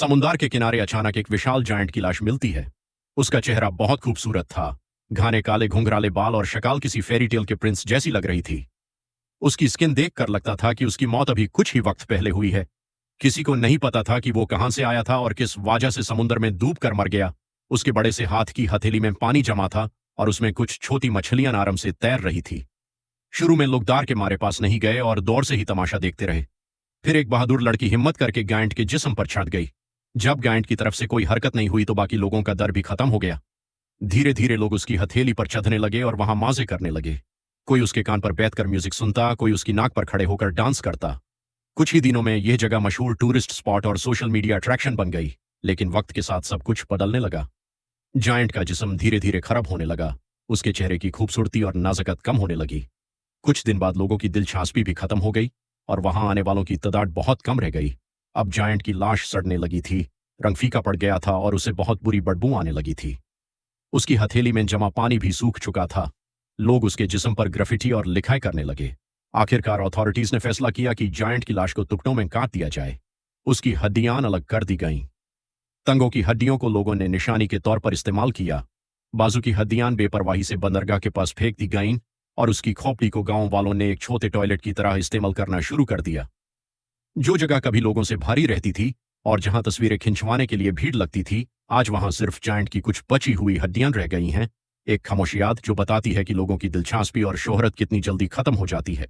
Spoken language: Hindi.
समुद्र के किनारे अचानक एक विशाल जायंट की लाश मिलती है। उसका चेहरा बहुत खूबसूरत था। घने काले घुंघराले बाल और शक्ल किसी फेरी टेल के प्रिंस जैसी लग रही थी। उसकी स्किन देखकर लगता था कि उसकी मौत अभी कुछ ही वक्त पहले हुई है। किसी को नहीं पता था कि वो कहां से आया था और किस वजह से समुद्र में डूब कर मर गया। उसके बड़े से हाथ की हथेली में पानी जमा था और उसमें कुछ छोटी मछलियां आराम से तैर रही थी। शुरू में लोग डर के मारे पास नहीं गए और दौर से ही तमाशा देखते रहे। फिर एक बहादुर लड़की हिम्मत करके गायंट के जिस्म पर चढ़ गई। जब गायंट की तरफ से कोई हरकत नहीं हुई तो बाकी लोगों का डर भी खत्म हो गया। धीरे धीरे लोग उसकी हथेली पर चढ़ने लगे और वहां मौजे करने लगे। कोई उसके कान पर बैठकर म्यूजिक सुनता, कोई उसकी नाक पर खड़े होकर डांस करता। कुछ ही दिनों में यह जगह मशहूर टूरिस्ट स्पॉट और सोशल मीडिया अट्रैक्शन बन गई। लेकिन वक्त के साथ सब कुछ बदलने लगा। जायंट का जिस्म धीरे धीरे खराब होने लगा। उसके चेहरे की खूबसूरती और नाजुकत कम होने लगी। कुछ दिन बाद लोगों की दिलचस्पी भी खत्म हो गई और वहां आने वालों की तादाद बहुत कम रह गई। अब जायंट की लाश सड़ने लगी थी, रंग फीका पड़ गया था और उसे बहुत बुरी बदबू आने लगी थी। उसकी हथेली में जमा पानी भी सूख चुका था। लोग उसके जिस्म पर ग्राफिटी और लिखाई करने लगे। आखिरकार अथॉरिटीज ने फैसला किया कि जायंट की लाश को टुकड़ों में काट दिया जाए। उसकी हड्डियां अलग कर दी गईं। टंगों की हड्डियों को लोगों ने निशानी के तौर पर इस्तेमाल किया। बाजू की हड्डियां बेपरवाही से बंदरगाह के पास फेंक दी गईं और उसकी खोपड़ी को गांव वालों ने एक छोटे टॉयलेट की तरह इस्तेमाल करना शुरू कर दिया। जो जगह कभी लोगों से भारी रहती थी और जहां तस्वीरें खिंचवाने के लिए भीड़ लगती थी, आज वहां सिर्फ जायंट की कुछ बची हुई हड्डियां रह गई हैं। एक खामोश याद जो बताती है कि लोगों की दिलचस्पी और शोहरत कितनी जल्दी खत्म हो जाती है।